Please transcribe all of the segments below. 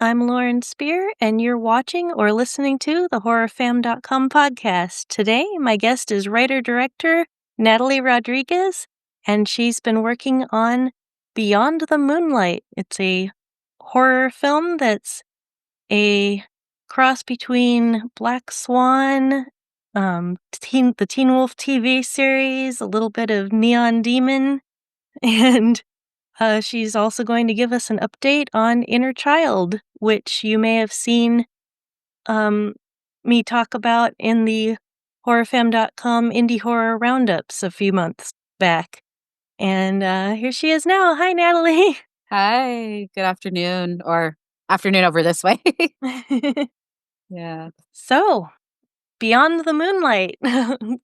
I'm Lauren Spear, and you're watching or listening to the HorrorFam.com podcast. Today, my guest is writer-director Natalie Rodriguez, and she's been working on Beyond the Moonlight. It's a horror film that's a cross between Black Swan, the Teen Wolf TV series, a little bit of Neon Demon, and she's also going to give us an update on Inner Child, which you may have seen um, me talk about in the HorrorFam.com Indie Horror Roundups a few months back. And here she is now. Hi, Natalie. Hi, good afternoon, or afternoon over this way. Yeah. So, Beyond the Moonlight.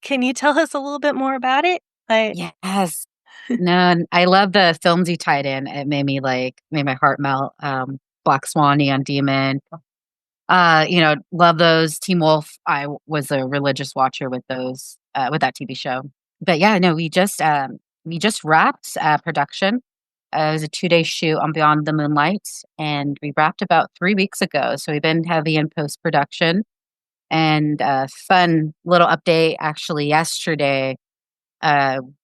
Can you tell us a little bit more about it? Yes. No, and I love the films you tied in. It made my heart melt. Black Swan, Neon Demon. Love those. Teen Wolf. I was a religious watcher with those, with that TV show. But yeah, no, we just wrapped production. It was a 2-day shoot on Beyond the Moonlight, and we wrapped about 3 weeks ago. So we've been heavy in post production. And fun little update actually yesterday.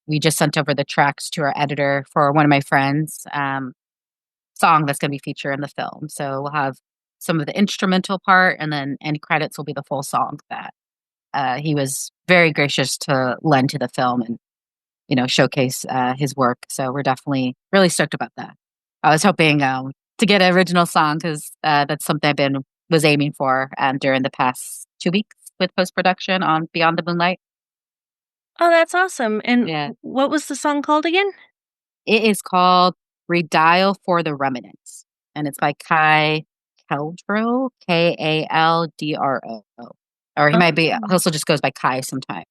We just sent over the tracks to our editor for one of my friends' song that's going to be featured in the film. So we'll have some of the instrumental part, and then end credits will be the full song that he was very gracious to lend to the film and showcase his work. So we're definitely really stoked about that. I was hoping to get an original song because that's something was aiming for during the past 2 weeks with post production on Beyond the Moonlight. Oh, that's awesome. And Yeah, what was the song called again? it is called "Redial for the Remnants," and it's by Kai Keldro, Kaldro, or he might be Oh. also just goes by Kai sometimes.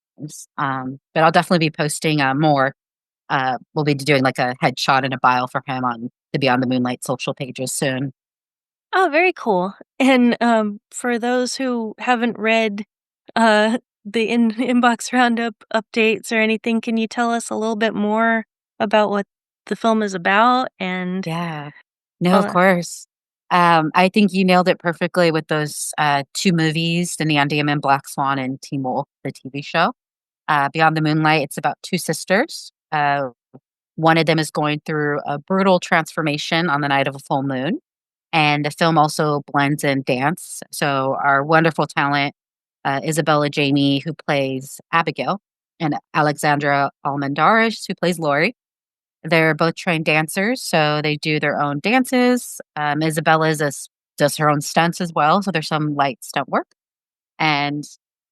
But I'll definitely be posting more. We'll be doing like a headshot and a bio for him on the Beyond the Moonlight social pages soon. Oh, very cool. And, for those who haven't read, the inbox roundup updates or anything, can you tell us a little bit more about what the film is about and Yeah. No, all of that? course. I think you nailed it perfectly with those two movies, The Neon Demon, Black Swan, and Teen Wolf, the TV show. Beyond the Moonlight, it's about two sisters. One of them is going through a brutal transformation on the night of a full moon. And the film also blends in dance. So our wonderful talent, Isabella Jamie, who plays Abigail, and Alexandra Almendares, who plays Lori. They're both trained dancers, so they do their own dances. Does her own stunts as well, so there's some light stunt work. And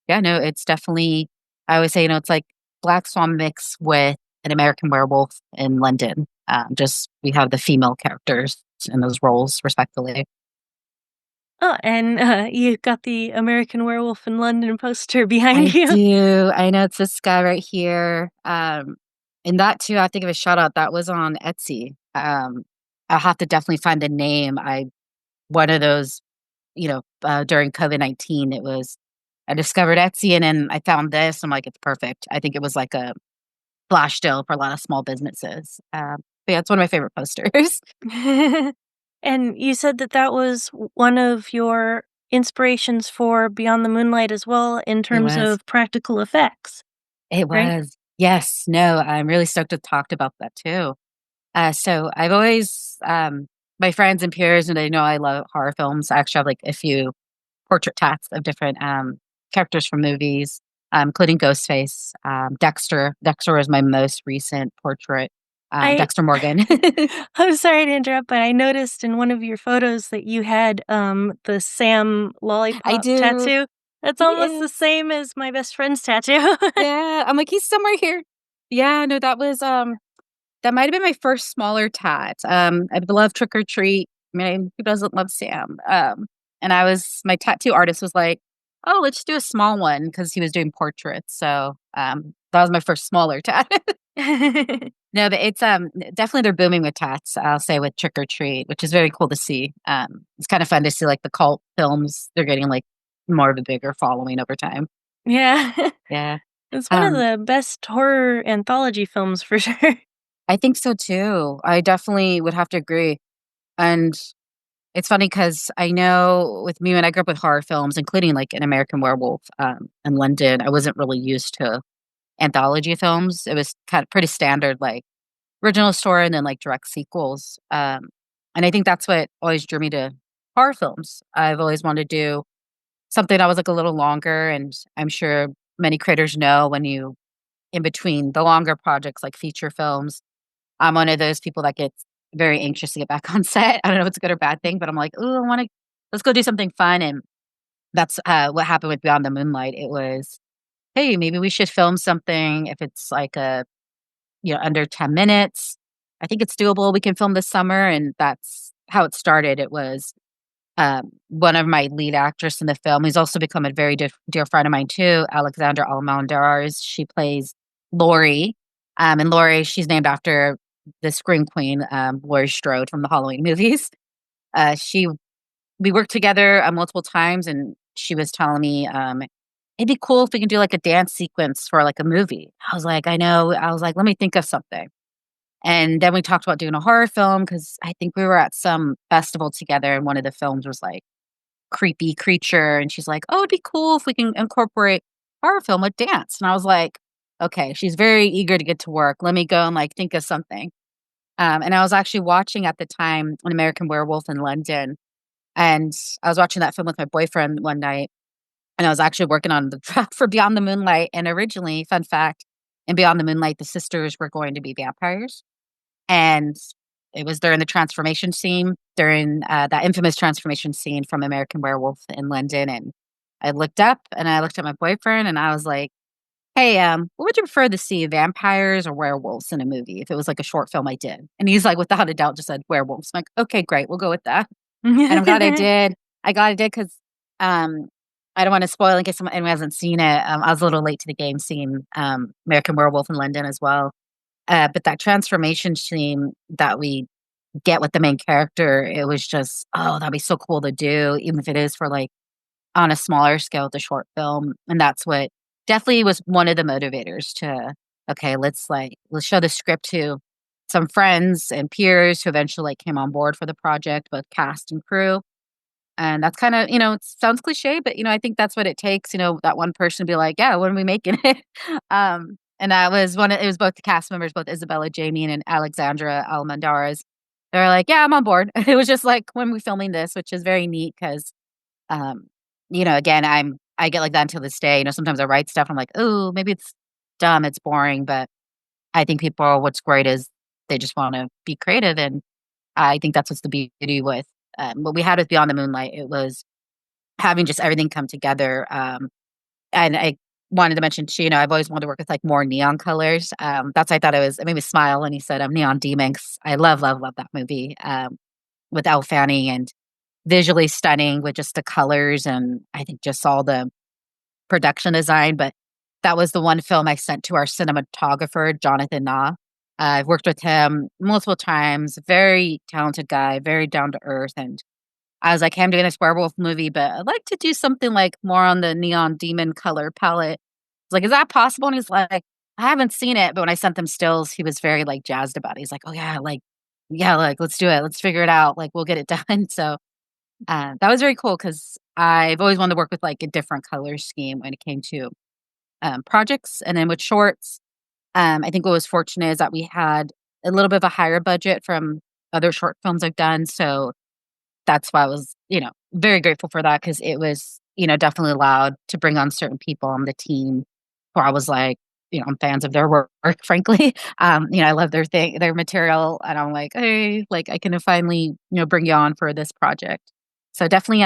yeah, no, it's definitely. I always say, it's like Black Swan mix with an American Werewolf in London. Just we have the female characters in those roles, respectively. Oh, and, you got the American Werewolf in London poster behind I you. do. I know it's this guy right here. And that too, I have to give a shout out. That was on Etsy. I'll have to definitely find the name. One of those, during COVID-19, I discovered Etsy and then I found this. I'm like, it's perfect. I think it was like a flash deal for a lot of small businesses. But yeah, it's one of my favorite posters. And you said that that was one of your inspirations for Beyond the Moonlight as well in It terms was. of practical effects, It right? was. Yes. No, I'm really stoked to talk about that too. So I've always, my friends and peers, and they know I love horror films. I actually have like a few portrait tats of different characters from movies, including Ghostface, Dexter. Dexter was my most recent portrait. I Dexter Morgan. I'm sorry to interrupt, but I noticed in one of your photos that you had, the Sam I lollipop do. tattoo. That's He almost the is. same as my best friend's tattoo. Yeah. I'm like, he's somewhere here. Yeah. No, that might have been my first smaller tat. I love Trick or Treat. I mean, who doesn't love Sam? And my tattoo artist was like, "Oh, let's do a small one," because he was doing portraits. So that was my first smaller tat. No, but it's definitely they're booming with tats. I'll say with Trick or Treat, which is very cool to see. It's kind of fun to see like the cult films. They're getting like more of a bigger following over time. Yeah. Yeah. It's one of Um, the best horror anthology films for sure. I think so too. I definitely would have to agree. And It's funny because I know with me when I grew up with horror films, including like an American Werewolf in London, I wasn't really used to anthology films. It was kind of pretty standard, like original story and then like direct sequels. And I think that's what always drew me to horror films. I've always wanted to do something that was like a little longer, and I'm sure many creators know when you in between the longer projects like feature films, I'm one of those people that gets very anxious to get back on set. I don't know if it's a good or bad thing, but I'm like, oh, I want to let's go do something fun. And that's what happened with Beyond the Moonlight. It was, hey, maybe we should film something if it's like a under 10 minutes. I think it's doable. We can film this summer, and that's how it started. It was one of my lead actress in the film, who's also become a very dear friend of mine too, Alexandra Almendarez. She plays Laurie, and Laurie, she's named after the Scream Queen, Laurie Strode from the Halloween movies. She We worked together multiple times, and she was telling me, it'd be cool if we can do like a dance sequence for like a movie. I was like, I know. I was like, let me think of something. And then we talked about doing a horror film because I think we were at some festival together, and one of the films was like creepy creature, and she's like, "Oh, it'd be cool if we can incorporate horror film with dance." And I was like, "Okay." She's very eager to get to work. Let me go and like think of something. And I was actually watching at the time an American Werewolf in London, and I was watching that film with my boyfriend one night, and I was actually working on the track for Beyond the Moonlight. And originally, fun fact, in Beyond the Moonlight, the sisters were going to be vampires. And it was during the transformation scene, during, that infamous transformation scene from American Werewolf in London, and I looked up, and I looked at my boyfriend, and I was like, "Hey, what would you prefer to see, vampires or werewolves in a movie if it was, like, a short film I did?" And he's like, without a doubt, just said, "Werewolves." I'm like, "Okay, great, we'll go with that." And I'm glad I did. I glad I did 'cause, um, I don't wanna spoil in case anyone hasn't seen it. I was a little late to the game seeing, American Werewolf in London as well. But that transformation scene that we get with the main character, it was just, oh, that'd be so cool to do, even if it is for like on a smaller scale with the short film. And that's what definitely was one of the motivators to, okay, let's show the script to some friends and peers who eventually like came on board for the project, both cast and crew. And that's kinda, it sounds cliche, but, I think that's what it takes, that one person to be like, "Yeah, when are we making it?" And that was it was both the cast members, both Isabella Jamie and Alexandra Almendarez. They were like, "Yeah, I'm on board." It was just like, "When we filming this?" Which is very neat 'cause, um, again, I get like that until this day. Sometimes I write stuff, I'm like, "Oh, maybe it's dumb, it's boring," but I think people what's great is they just wanna be creative, and I think that's what's the beauty with, what we had with Beyond the Moonlight. It was having just everything come together, and I wanted to mention too, I've always wanted to work with, like, more neon colors, that's why I thought it made me smile when he said, Neon Demon 'cause I love, love, love that movie, with Elle Fanning and visually stunning with just the colors and I think just all the production design, but that was the one film I sent to our cinematographer, Jonathan Na. I've worked with him multiple times, very talented guy, very down to earth, and I was like, "Hey, I'm doing this werewolf movie, but I'd like to do something, like, more on the neon demon color palette." I was like, "Is that possible?" And he's like, "I haven't seen it," but when I sent them stills, he was very, like, jazzed about it. He's like, "Oh, yeah, like, let's do it. Let's figure it out. Like, we'll get it done." So, that was very cool because 'cause I've always wanted to work with, like, a different color scheme when it came to, projects, and then with shorts, I think what was fortunate is that we had a little bit of a higher budget from other short films I've done, so that's why I was, very grateful for that because it was, definitely allowed to bring on certain people on the team where I was like, I'm fans of their work, frankly. I love their material, and I'm like, "Hey, like, I can finally, bring you on for this project." So definitely,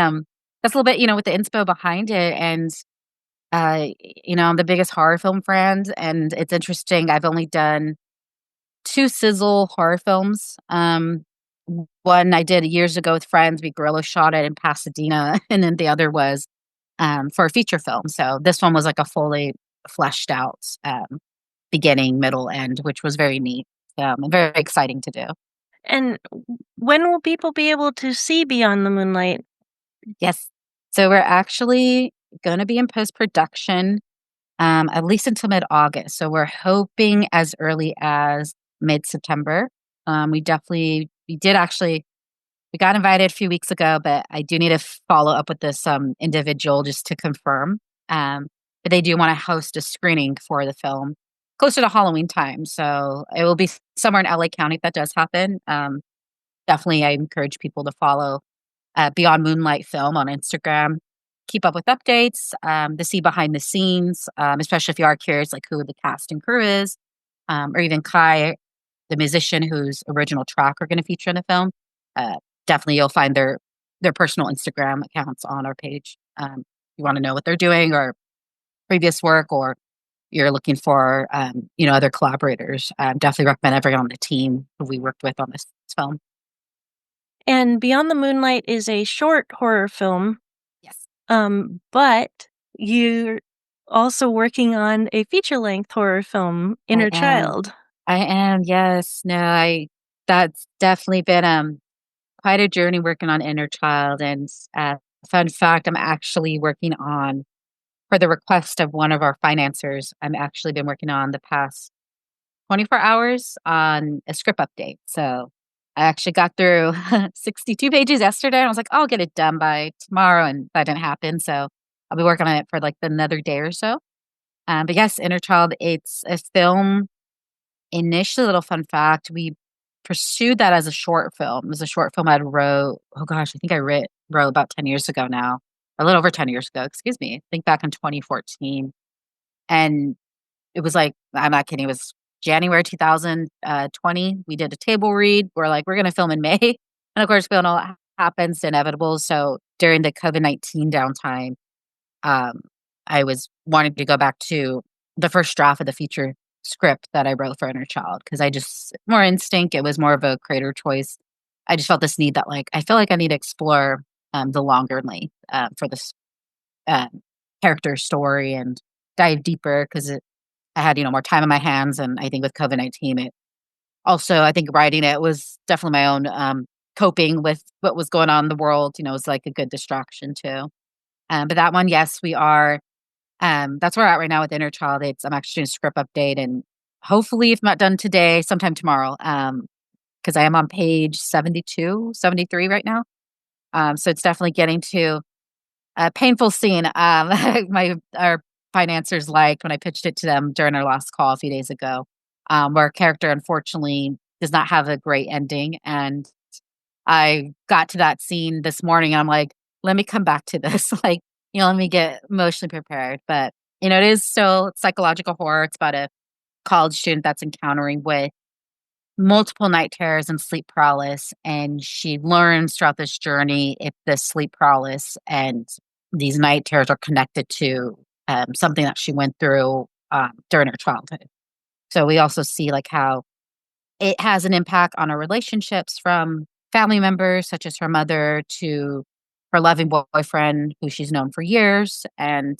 that's a little bit, with the inspo behind it, and, I'm the biggest horror film fan, and it's interesting, I've only done 2 sizzle horror films. One I did years ago with friends, we guerrilla shot it in Pasadena, and then the other was, for a feature film. So this one was like a fully fleshed out, beginning, middle, end, which was very neat, and very exciting to do. And when will people be able to see Beyond the Moonlight? Yes. So we're actually gonna be in post-production, at least until mid-August. So we're hoping as early as mid-September. We did actually we got invited a few weeks ago, but I do need to follow up with this individual just to confirm. Um, but they do want to host a screening for the film closer to Halloween time. So it will be somewhere in LA County if that does happen. Definitely, I encourage people to follow Beyond Moonlight Film on Instagram. Keep up with updates, to see behind the scenes, especially if you are curious, like who the cast and crew is, or even Kai, the musician whose original track are going to feature in the film. Uh, Definitely, you'll find their personal Instagram accounts on our page. You want to know what they're doing or previous work, or you're looking for other collaborators. Definitely recommend everyone on the team who we worked with on this film. And Beyond the Moonlight is a short horror film, Yes, but you're also working on a feature-length horror film, I Inner am. Child. I am. Yes. No, I. That's definitely been quite a journey working on Inner Child. And fun fact, I'm actually working on, for the request of one of our financiers, I'm actually been working on the past 24 hours on a script update. So I actually got through 62 pages yesterday. And I was like, I'll get it done by tomorrow. And that didn't happen. So I'll be working on it for like another day or so. But yes, Inner Child, it's a film. Initially, a little fun fact, we pursued that as a short film. It was a short film I wrote, oh gosh, I think wrote about 10 years ago now, a little over 10 years ago, excuse me. I think back in 2014. And it was like, I'm not kidding, it was January 2020. We did a table read. We're like, we're going to film in May. And of course, we all know what happens, inevitable. So during the COVID-19 downtime, um, I was wanting to go back to the first draft of the feature script that I wrote for Inner Child because I just more instinct. It was more of a creator choice. I just felt this need that like I feel like I need to explore the longer length for this um, character story and dive deeper because I had more time on my hands, and I think with COVID-19, it also I think writing it was definitely my own coping with what was going on in the world. It was like a good distraction too. But that one, yes, we are that's where we're at right now with Inner Child. I'm actually doing a script update and hopefully, if not done today, sometime tomorrow. Because I am on page 72, 73 right now. So it's definitely getting to a painful scene. Our financiers liked when I pitched it to them during our last call a few days ago, where a character unfortunately does not have a great ending. And I got to that scene this morning and I'm like, let me come back to this. Like, let me get emotionally prepared. But, it is still psychological horror. It's about a college student that's encountering with multiple night terrors and sleep paralysis. And she learns throughout this journey if the sleep paralysis and these night terrors are connected to something that she went through during her childhood. So we also see like how it has an impact on her relationships from family members, such as her mother, to her loving boyfriend, who she's known for years. And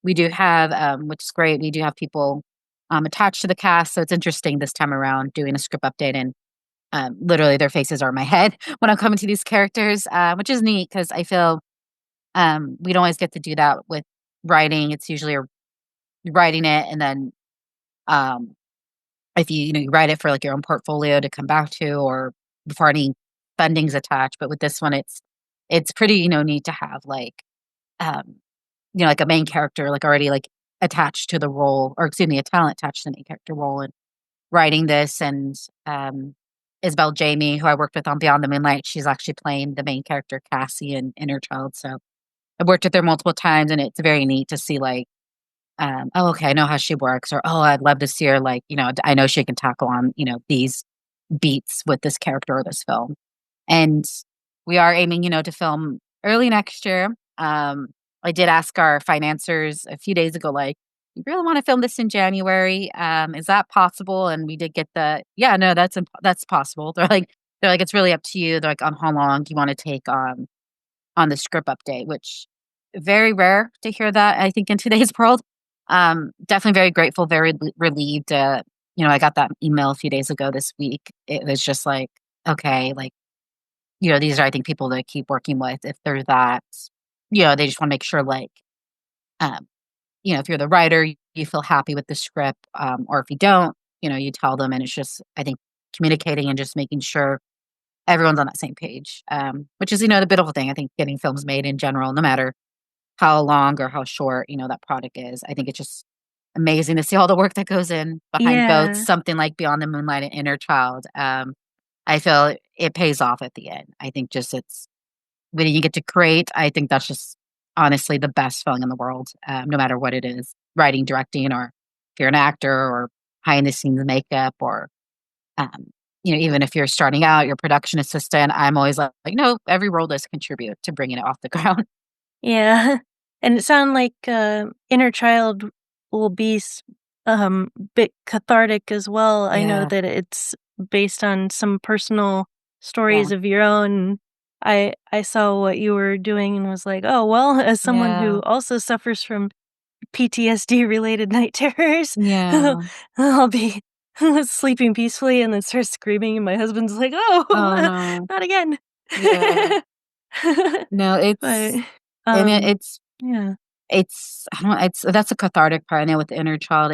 we do have, which is great, we do have people attached to the cast. So it's interesting this time around doing a script update. And literally, their faces are in my head when I'm coming to these characters, which is neat because I feel we don't always get to do that with writing. It's usually writing it and then um, if you write it for like your own portfolio to come back to or before any funding's attached. But with this one, it's pretty, neat to have like um, like a main character like already like attached to the role, or excuse me, a talent attached to the main character role and writing this. And Isabel Jamie, who I worked with on Beyond the Moonlight, she's actually playing the main character Cassie in Inner Child. So I've worked with her multiple times and it's very neat to see like oh, okay, I know how she works, or oh, I'd love to see her like, I know she can tackle on, these beats with this character or this film. And we are aiming, to film early next year. I did ask our financiers a few days ago, like, you really want to film this in January? Is that possible? And we did get yeah, no, that's possible. They're like, it's really up to you. They're like, on how long you want to take on the script update, which very rare to hear that, I think, in today's world. Definitely very grateful, very relieved. I got that email a few days ago this week. It was just like, okay, like, these are, I think, people to keep working with if they're that, they just want to make sure, like, um, if you're the writer, you feel happy with the script, or if you don't, you tell them. And it's just, I think, communicating and just making sure everyone's on that same page, which is, the beautiful thing. I think getting films made in general, no matter how long or how short, that product is. I think it's just amazing to see all the work that goes in behind both Yeah. something like Beyond the Moonlight and Inner Child. I feel it pays off at the end. I think just it's when you get to create, I think that's just honestly the best feeling in the world, no matter what it is, writing, directing, or if you're an actor or behind the scenes makeup or, um, even if you're starting out, your production assistant, I'm always like, no, every role does contribute to bringing it off the ground. Yeah. And it sounded like, Inner Child will be bit cathartic as well. I know Yeah. that it's based on some personal Yeah. stories of your own. I saw what you were doing and was like, "Oh, well, as someone Yeah. who also suffers from PTSD related night terrors, Yeah. I'll be sleeping peacefully and then start screaming and my husband's like, Oh, "Oh, no. not again." Yeah. No, But, and it um, yeah. I don't know, it's that's a cathartic part. I know with the inner child,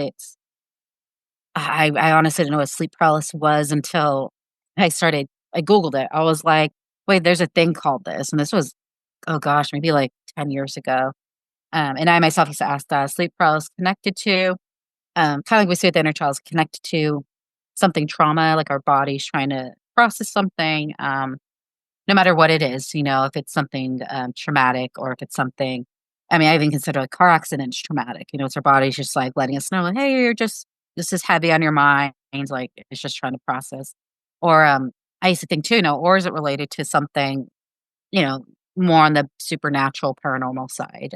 I honestly didn't know what sleep paralysis was until I Googled it. I was like, "Wait, there's a thing called this," and this was, oh gosh, maybe like 10 years ago. And I myself used to ask that, sleep paralysis connected to, kinda like we see with the inner child, is connected to something trauma, like our body's trying to process something, no matter what it is, if it's something, traumatic or if it's something. I mean, I even consider, like, car accidents traumatic, it's our body's just, like, letting us know, like, "Hey, this is heavy on your mind," like, it's just trying to process. Or, I used to think too, or is it related to something, you know, more on the supernatural, paranormal side?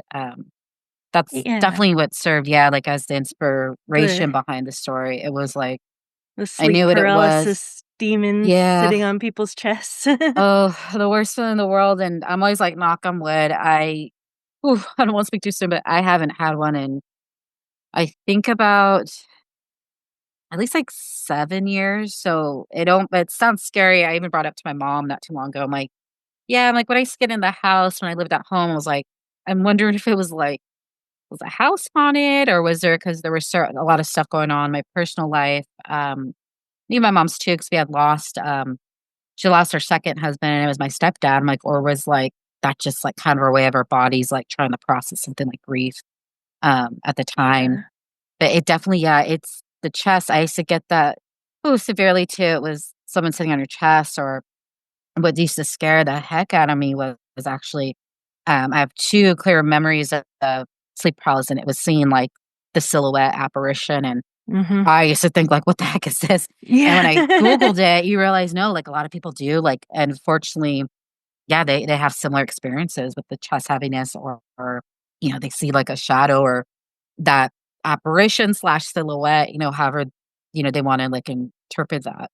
That's Yeah. definitely what served, yeah, like, as the The inspiration behind the story. It was like, the I sleep knew what it was. paralysis demons Yeah. sitting on people's chests. Oh, the worst feeling in the world, and I'm always like, knock on wood. I don't wanna speak too soon, but I haven't had one in, I think, about at least, like, 7 years, so it sounds scary. I even brought it up to my mom not too long ago. I'm like, "Yeah," I'm like, "when I used to get in the house when I lived at home," I was like, "I'm wondering if it was, like, was the house haunted or was there because there was a lot of stuff going on in my personal life." Me and my mom's too, because we had lost, she lost her second husband, and it was my stepdad. I'm like, or was, like, that just, like, kind of our way of our bodies, like, trying to process something like grief, at the time. Yeah. But it definitely, yeah, it's the chest. I used to get that, severely too. It was someone sitting on your chest, or what used to scare the heck out of me was actually, I have 2 clear memories of sleep paralysis, and it was seeing, like, the silhouette apparition, and Mhm. I used to think, like, "What the heck is this?" And when Yeah. I Googled it, you realize, no, like, a lot of people do, like, and fortunately, yeah, they have similar experiences with the chest heaviness, or, they see, like, a shadow or that apparition/silhouette, however, they wanna, like, interpret that.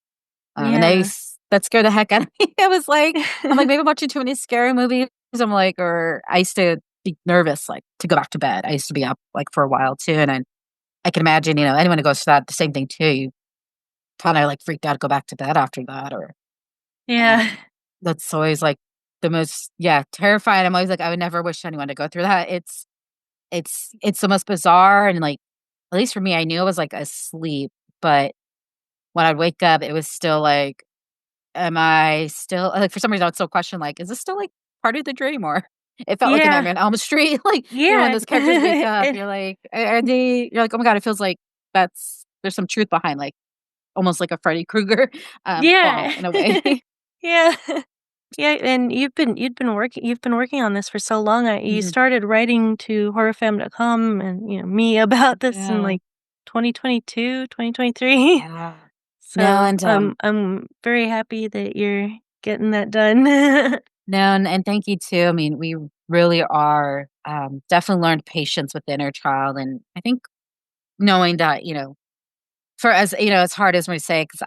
And Yeah. that scared the heck out of me. I'm like, maybe I'm watching too many scary movies. I'm like, or I used to be nervous, like, to go back to bed. I used to be up, like, for a while too, and I can imagine, anyone who goes through that, the same thing too. You kinda, like, freaked out to go back to bed after that, or, Yeah. um, that's always, like, the most, yeah, terrifying. I'm always like, I would never wish anyone to go through that. It's the most bizarre, and, like, at least for me, I knew I was, like, asleep, but when I'd wake up, it was still like, am I still, like, for some reason, I would still question, like, "Is this still, like, part of the dream?" Or it felt like a Yeah. Nightmare on Elm Street, like, when Yeah. those characters wake up, you're like, you're like, "Oh my god," it feels like there's some truth behind, like, almost like a Freddy Krueger, Yeah. fall in a way. Yeah. Yeah, and you've been working on this for so long. You Mhm. started writing to horrorfam.com and, me about this in, Yeah. like, 2022, 2023. Yeah. No, So, and, I'm very happy that you're getting that done. no, and thank you too. I mean, we really are, definitely learned patience with the inner child, and I think knowing that, for as as hard as we say, because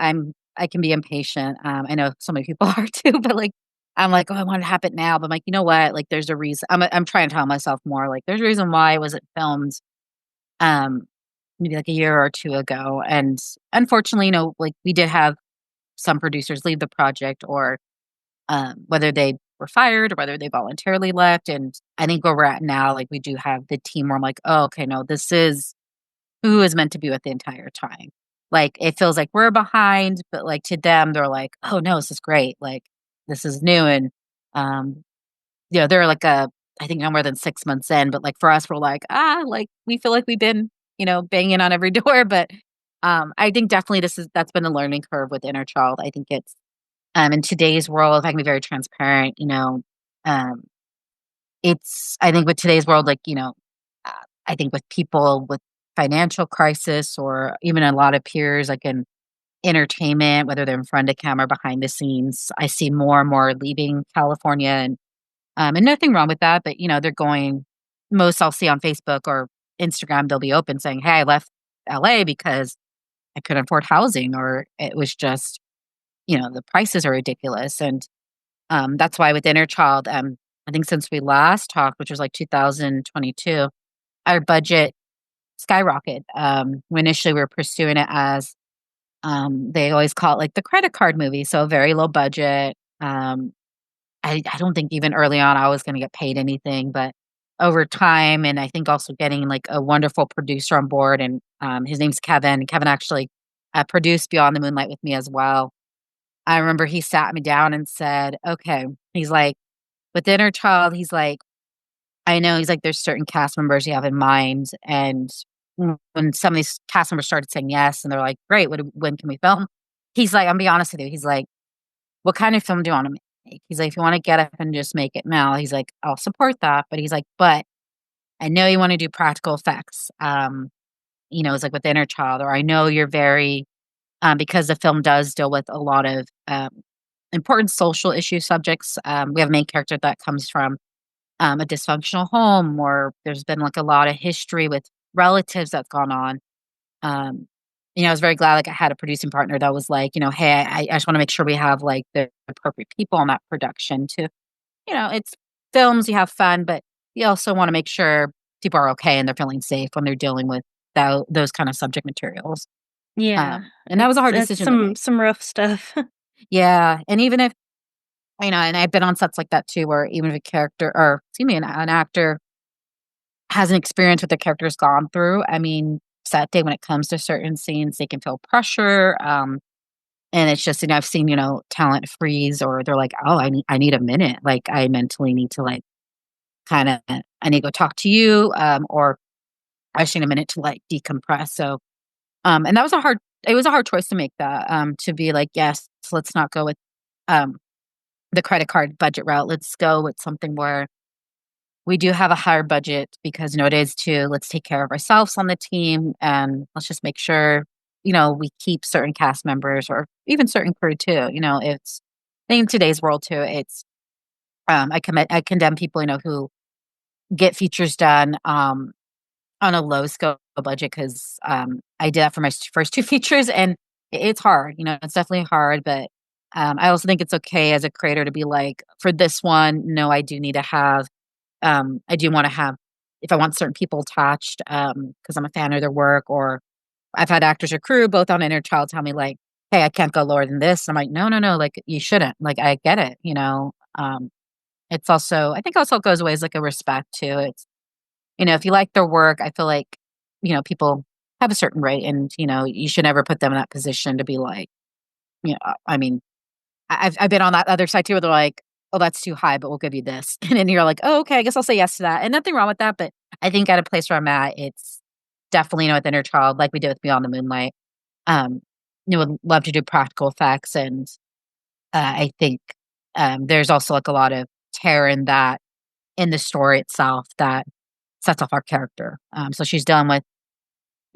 I can be impatient. I know so many people are too, but, like, I'm like, "Oh, I want it to happen now," but I'm like, "You know what? Like, there's a reason." I'm trying to tell myself more, like, there's a reason why it wasn't filmed, um, maybe, like, a year or 2 ago, and unfortunately, like, we did have some producers leave the project, or, whether they were fired or whether they voluntarily left, and I think where we're at now, like, we do have the team where I'm like, "Oh, okay, no, this is who is meant to be with the entire time." Like, it feels like we're behind, but, like, to them, they're like, "Oh, no, this is great." Like, this is new, and um, they're like I think no more than 6 months in, but like for us, we're like like we feel like we've been banging on every door, but I think definitely that's been a learning curve with Inner Child. I think it's in today's world, if I can be very transparent, um, it's I think with today's world, like uh, I think with people with financial crisis or even a lot of peers like in entertainment, whether they're in front of camera, behind the scenes, I see more and more leaving California, and nothing wrong with that, but they're going. Most I'll see on Facebook or Instagram, they'll be open saying, "Hey, I left LA because I couldn't afford housing, or it was just the prices are ridiculous." And that's why with Inner Child, I think since we last talked, which was like 2022, our budget skyrocketed. We initially were pursuing it as they always call it like the credit card movie, so very low budget. I don't think even early on I was going to get paid anything, but over time, and I think also getting like a wonderful producer on board, and his name's Kevin. Kevin actually produced Beyond the Moonlight with me as well. I remember he sat me down and said, "Okay," he's like, "With Inner Child," he's like, "I know," he's like, "there's certain cast members you have in mind," and when some of these cast members started saying yes, and they're like, "Great, when can we film?" He's like, "I'm be honest with you," he's like, "What kind of film do you want to make?" He's like, "If you want to get up and just make it now," he's like, "I'll support that," but he's like, "But I know you want to do practical effects." It's like with Inner Child, or I know you're very because the film does deal with a lot of important social issue subjects. We have a main character that comes from a dysfunctional home, or there's been like a lot of history with relatives that's gone on. Um, I was very glad like I had a producing partner that was like, hey, I just want to make sure we have like the appropriate people on that production to, it's films, you have fun, but you also want to make sure people are okay and they're feeling safe when they're dealing with those kind of subject materials. Yeah, And that was a hard it's decision to make. some rough stuff. Yeah. And even if, and I've been on sets like that too, where even if a character or, excuse me, an actor has an experience what the character's gone through, I mean, set day when it comes to certain scenes, they can feel pressure. And it's just, I've seen, talent freeze or they're like, oh, I need a minute. Like I mentally need to like kind of, I need to go talk to you. Or I just need a minute to like decompress. So, and it was a hard choice to make that, to be like, yes, let's not go with, um, the credit card budget route. Let's go with something where we do have a higher budget because, it is too, let's take care of ourselves on the team and let's just make sure, we keep certain cast members or even certain crew too. It's in today's world too. It's I condemn people, who get features done on a low scope budget because I did that for my first two features and it's hard. It's definitely hard, but I also think it's okay as a creator to be like, for this one, no, I do need to have I do wanna have if I want certain people attached, because 'cause I'm a fan of their work, or I've had actors or crew both on Inner Child tell me like, "Hey, I can't go lower than this." I'm like, "No, no, no, like, you shouldn't." Like, I get it, It's also I think also goes away as like a respect too. It's if you like their work, I feel like, people have a certain right and, you should never put them in that position to be like, I mean, I've been on that other side too where they're like, "Oh, that's too high, but we'll give you this." And then you're like, "Oh, okay, I guess I'll say yes to that." And nothing wrong with that, but I think at a place where I'm at, it's definitely, with Inner Child, like we did with Beyond the Moonlight, um, would love to do practical effects, and, I think, there's also, like, a lot of terror in the story itself that sets off our character. So she's done with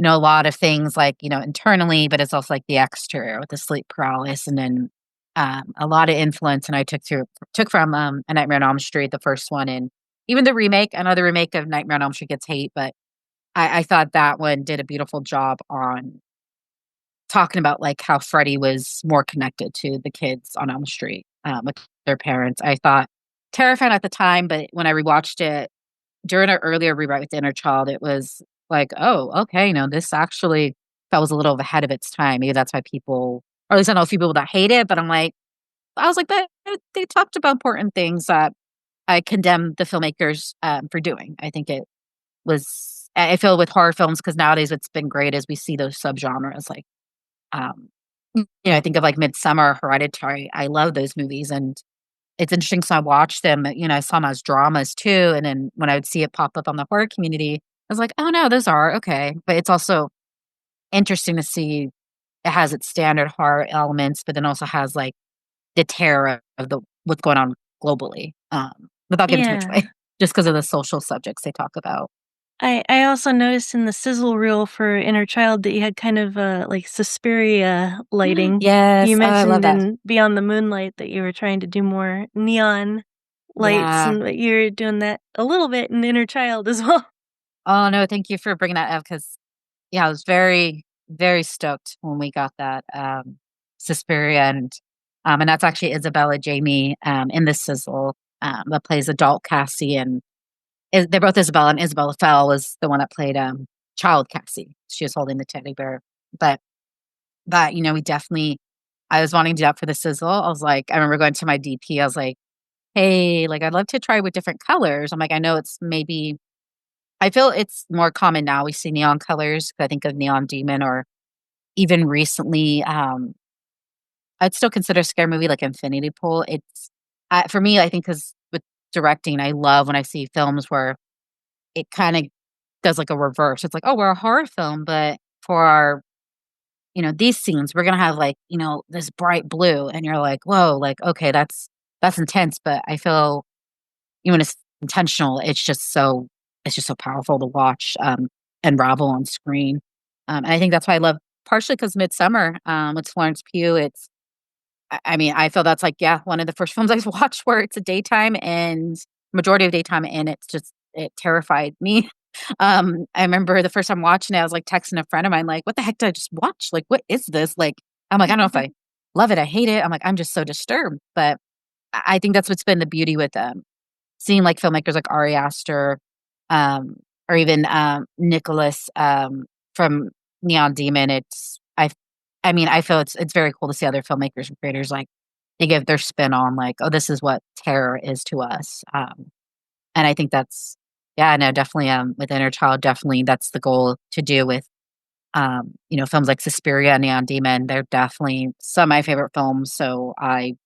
a lot of things like, internally, but it's also like the exterior with the sleep paralysis and then a lot of influence and I took from A Nightmare on Elm Street, the first one, and even the remake. I know the remake of Nightmare on Elm Street gets hate, but I thought that one did a beautiful job on talking about like how Freddy was more connected to the kids on Elm Street with their parents. I thought terrifying at the time, but when I rewatched it during our earlier rewrite with the Inner Child, it was like, "Oh, okay, this actually felt was a little ahead of its time." Maybe that's why people or at least I know a few people that hate it, but I was like, "But they talked about important things that I condemn the filmmakers, for doing." I think it was I feel with horror films because nowadays what's been great is we see those subgenres, like, um, I think of, like, Midsummer, Hereditary. I love those movies, and it's interesting, so I watched them, I saw them as dramas too, and then when I would see it pop up on the horror community, I was like, "Oh, no, those are okay." But it's also interesting to see it has its standard horror elements, but then also has, like, the terror of the what's going on globally, without giving too much Yeah. away, just because of the social subjects they talk about. I also noticed in the sizzle reel for Inner Child that you had kind of, like, Suspiria lighting. You Yes, oh, I love mentioned that. in Beyond the Moonlight that you were trying to do more neon lights, Yeah. and that you're doing that a little bit in Inner Child as well. Oh, no, thank you for bringing that up because yeah, I was very, very stoked when we got that, Suspiria, and that's actually Isabella Jamie, in the Sizzle, that plays adult Cassie, and they're both Isabella, and Isabella Fell was the one that played, child Cassie. She was holding the teddy bear, but we definitely I was wanting to do that for the Sizzle. I was like I remember going to my DP, I was like, "Hey, like, I'd love to try with different colors." I'm like, "I know it's maybe" I feel it's more common now, we see neon colors, I think of Neon Demon or even recently, I'd still consider a scary movie like Infinity Pool. It's for me, I think because with directing, I love when I see films where it kinda does like a reverse. It's like, "Oh, we're a horror film, but for our, these scenes, we're gonna have like, this bright blue," and you're like, "Whoa," like, "Okay, that's intense," but I feel even when it's intentional, it's just so powerful to watch, unravel on screen. And I think that's why I love partially because Midsummer, with Florence Pugh, I mean, I feel that's like, yeah, one of the first films I watched where it's a daytime and majority of daytime, and it terrified me. I remember the first time watching it, I was, like, texting a friend of mine, like, "What the heck did I just watch? Like, what is this?" Like, I'm like, "I don't know if I love it, I hate it." I'm like, "I'm just so disturbed." But I think that's what's been the beauty with, seeing, like, filmmakers like Ari Aster, um, or even, Nicholas, from Neon Demon. I mean, I feel it's very cool to see other filmmakers and creators, like, they give their spin on, like, "Oh, this is what terror is to us." And I think that's yeah, no, definitely, with Inner Child, definitely that's the goal to do with, films like Suspiria and Neon Demon. They're definitely some of my favorite films, so I'm,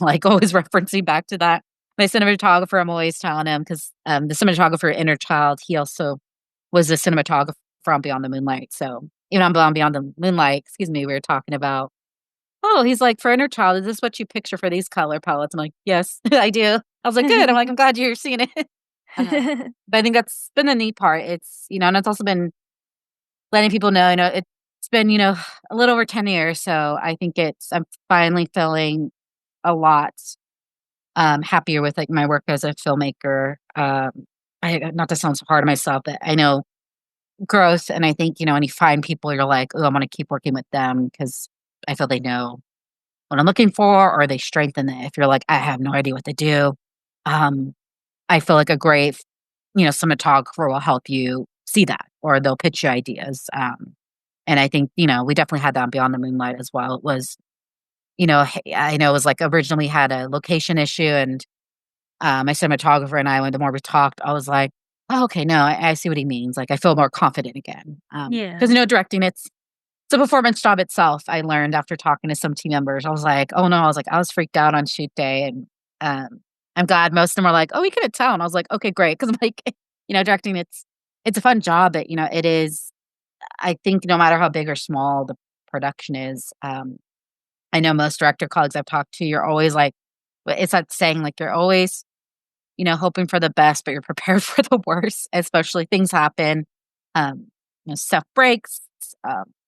like, always referencing back to that. My cinematographer, I'm always telling him 'cause, the cinematographer, Inner Child, he also was a cinematographer on Beyond the Moonlight, so even on Beyond the Moonlight, excuse me, we were talking about, "Oh," he's like, "For Inner Child, is this what you picture for these color palettes?" I'm like, "Yes, I do." I was like, "Good." I'm like, "I'm glad you're seeing it." But I think that's been the neat part. And it's also been letting people know, it's been, a little over 10 years, so I think I'm finally feeling a lot, happier with, like, my work as a filmmaker. Not to sound so hard on myself, but I know growth, and I think, when you find people, you're like, "Oh, I wanna keep working with them because I feel they know what I'm looking for, or they strengthen it." If you're like, "I have no idea what to do," um, I feel like a great, cinematographer will help you see that, or they'll pitch you ideas, and I think, we definitely had that on Beyond the Moonlight as well. It was, I know it was, like, originally had a location issue, and, my cinematographer and I, when the more we talked, I was like, "Oh, okay, no, I see what he means." Like, I feel more confident again, because Yeah. directing, it's a performance job itself. I learned after talking to some team members. I was like, "Oh, no." I was like, I was freaked out on shoot day, and, I'm glad most of them were like, "Oh, we couldn't tell." And I was like, "Okay, great," because 'cause I'm like, directing, it's a fun job, but, it is I think no matter how big or small the production is, I know most director colleagues I've talked to, you're always like it's that saying, like, you're always, hoping for the best, but you're prepared for the worst, especially things happen, stuff breaks,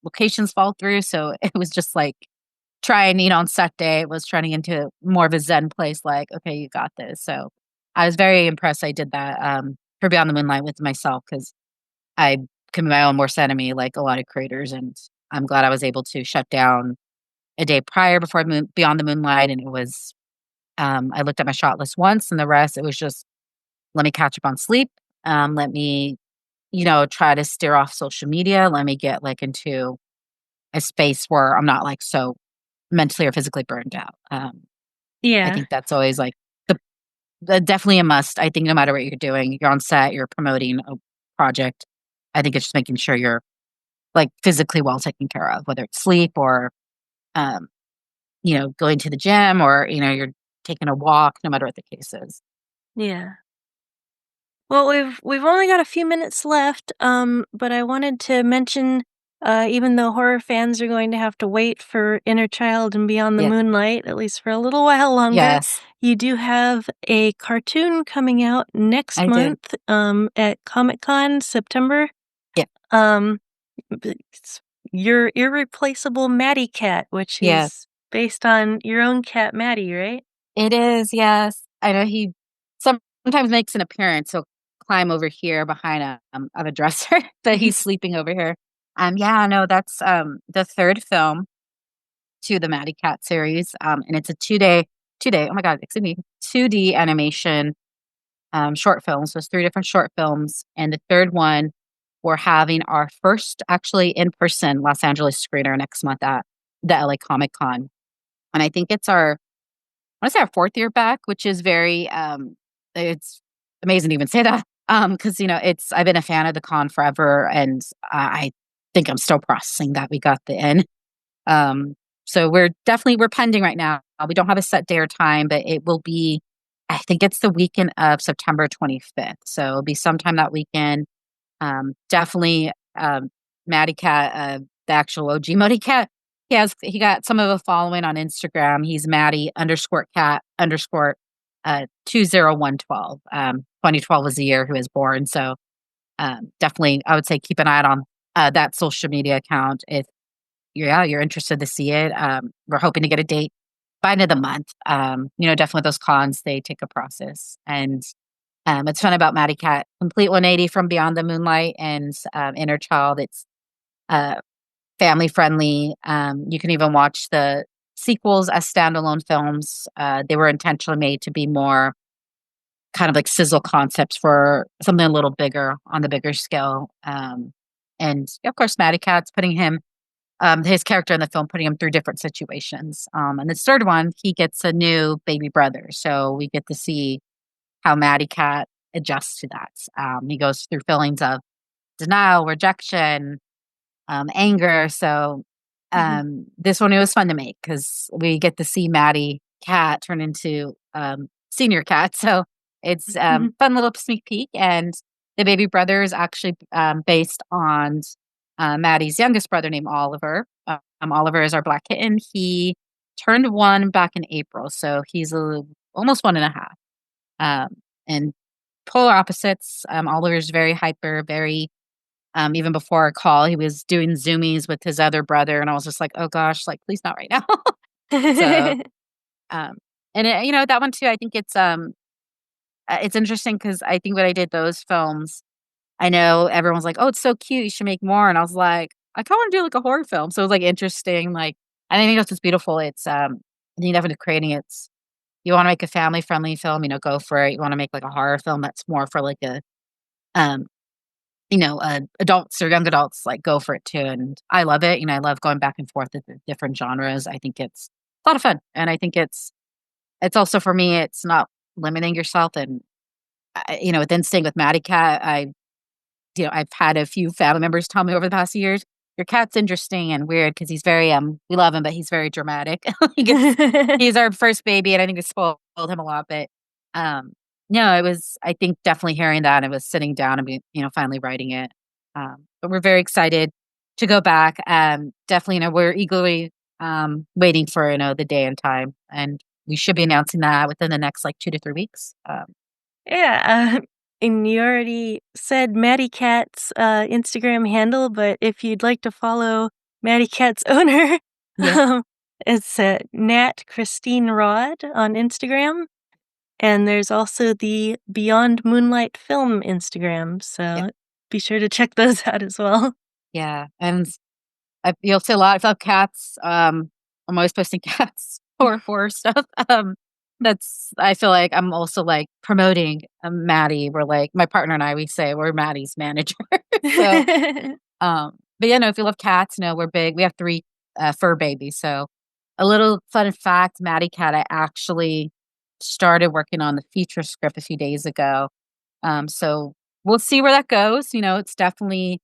locations fall through, so it was just like trying, on set day, it was turning into more of a zen place, like, "Okay, you got this." So, I was very impressed I did that, for Beyond the Moonlight with myself because I can be my own worst enemy like a lot of creators, and I'm glad I was able to shut down a day prior before Beyond the Moonlight, and it was, I looked at my shot list once, and the rest, it was just, let me catch up on sleep, let me, try to steer off social media, let me get, like, into a space where I'm not, like, so mentally or physically burned out. I Yeah. think that's always, like, the definitely a must. I think no matter what you're doing, you're on set, you're promoting a project, I think it's just making sure you're, like, physically well taken care of, whether it's sleep or, um, going to the gym or, you're taking a walk, no matter what the case is. Yeah. Well, we've only got a few minutes left, but I wanted to mention, even though horror fans are going to have to wait for Inner Child and Beyond the Yeah. Moonlight, at least for a little while longer, Yes, you do have a cartoon coming out next I did. month, at Comic-Con, September. Yeah. Um, it's your irreplaceable Maddie Cat, which Yes. is based on your own cat, Maddie, right? It is, yes. I know he sometimes makes an appearance. He'll climb over here behind of a dresser that he's sleeping over here. Yeah, no, that's, the 3rd film to the Matty Cat series, and it's a 2-day, oh my god, excuse me, 2D animation, short films. So it's 3 different short films, and the 3rd one, we're having our first actually in-person Los Angeles screener next month at the LA Comic Con, and I think it's our I wanna say our 4th year back, which is very, it's amazing to even say that, because it's I've been a fan of the con forever, and I think I'm still processing that we got the in. Um, so we're pending right now. We don't have a set day or time, but it will be I think it's the weekend of September 25th, so it'll be sometime that weekend. Definitely, Matty Cat, the actual OG Muddy Cat. He got some of a following on Instagram. He's Matty underscore cat underscore 20112. 2012 was the year he was born. So definitely I would say keep an eye out on that social media account if you're interested to see it. We're hoping to get a date by end of the month. Definitely with those cons, they take a process. And it's fun about Matty Cat. Complete 180 from Beyond the Moonlight and Inner Child. It's uh, family friendly. You can even watch the sequels as standalone films. They were intentionally made to be more kind of like sizzle concepts for something a little bigger on the bigger scale. And of course, Matty Cat's putting his character in the film, putting him through different situations. And the 3rd one, he gets a new baby brother. So we get to see how Matty Cat adjusts to that. He goes through feelings of denial, rejection, anger. So Mhm. this one it was fun to make because we get to see Matty Cat turn into senior cat. So it's Mhm. fun little sneak peek. And the baby brother is actually based on Maddie's youngest brother named Oliver. Oliver is our black kitten. He turned 1 back in April, so he's almost 1.5. And polar opposites. Oliver's very hyper, very even before our call, he was doing Zoomies with his other brother, and I was just like, "Oh gosh, like, please not right now." So, um, and that one too, I think it's interesting because I think when I did those films, I know everyone's like, "Oh, it's so cute, you should make more," and I was like, "I kinda wanna do, like, a horror film," so it was, like, interesting, like and I think that's what's beautiful, it's, I think definitely creating it's you wanna make a family-friendly film, go for it, you wanna make, like, a horror film that's more for, like, um adults or young adults, like, go for it too, and I love it, I love going back and forth with the different genres, I think it's a lot of fun, and I think it's also for me, it's not limiting yourself, and, then staying with Matty Cat, I've had a few family members tell me over the past years, "Your cat's interesting and weird because he's very, we love him, but he's very dramatic." He gets he's our first baby, and I think it spoiled him a lot, but, um, no, it was I think definitely hearing that, it was sitting down and finally writing it. But we're very excited to go back, definitely, we're eagerly, waiting for, the day and time, and we should be announcing that within the next, like, 2 to 3 weeks. Yeah, and you already said Maddie Cat's, Instagram handle, but if you'd like to follow Maddie Cat's owner, Yeah, um, it's, Nat Christine Rod on Instagram, and there's also the Beyond Moonlight Film Instagram, yeah, so be sure to check those out as well. yeah, and you'll see a lot of cats, I'm always posting cats or horror stuff, that's I feel like I'm also, like, promoting, Maddie, we're, like my partner and I, we say we're Maddie's manager, so, but yeah, no, if you love cats, we're big, we have 3, fur babies, so a little fun fact, Maddie Cat, I actually started working on the feature script a few days ago, so we'll see where that goes, it's definitely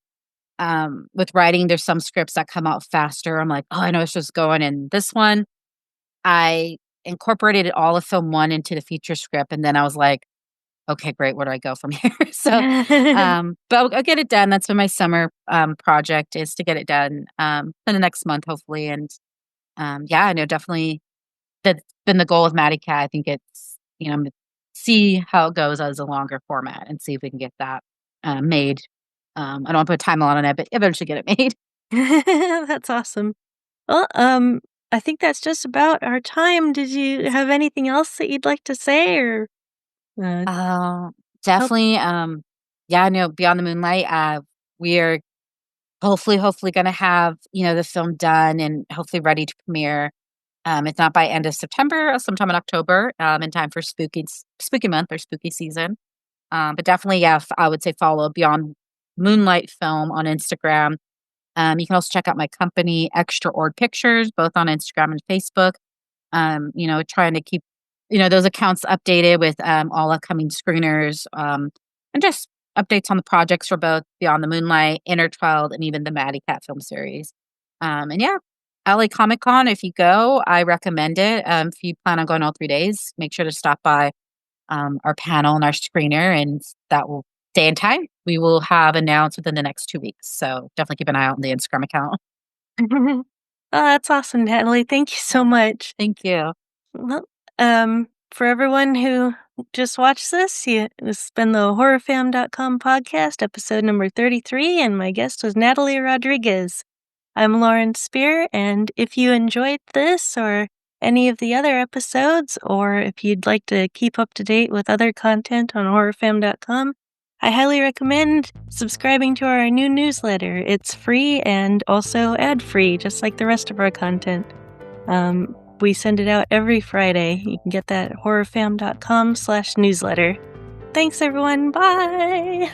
with writing, there's some scripts that come out faster. I'm like, "Oh, I know it's just going." And this one, I incorporated all of film 1 into the feature script, and then I was like, "Okay, great, where do I go from here?" So, but I'll get it done. That's been my summer, project is to get it done, in the next month, hopefully, and, yeah, I know definitely that's been the goal with Matty Cat. I think it's, see how it goes as a longer format and see if we can get that, made. I don't wanna put a timeline on it, but eventually get it made. That's awesome. Well, I think that's just about our time. Did you have anything else that you'd like to say or, uh, Uh, help? definitely, yeah, I know Beyond the Moonlight, we are hopefully gonna have, the film done and hopefully ready to premiere, if not by end of September, sometime in October, in time for spooky month or spooky season. But definitely, yeah, I would say follow Beyond Moonlight Film on Instagram. You can also check out my company, Extra Ord Pictures, both on Instagram and Facebook. Trying to keep, those accounts updated with all upcoming screeners, and just updates on the projects for both Beyond the Moonlight, Inner Child, and even the Maddie Cat film series. And yeah, LA Comic Con, if you go, I recommend it. If you plan on going all 3 days, make sure to stop by our panel and our screener, and that will day and time we will have announced within the next 2 weeks. So definitely keep an eye out on the Instagram account. Oh, that's awesome, Natalie. Thank you so much. Thank you. Well, for everyone who just watched this, this has been the horrorfam.com podcast, episode number 33, and my guest was Natalie Rodriguez. I'm Lauren Spear, and if you enjoyed this or any of the other episodes, or if you'd like to keep up to date with other content on horrorfam.com, I highly recommend subscribing to our new newsletter. It's free and also ad-free, just like the rest of our content. We send it out every Friday. You can get that at horrorfam.com/newsletter. Thanks, everyone. Bye.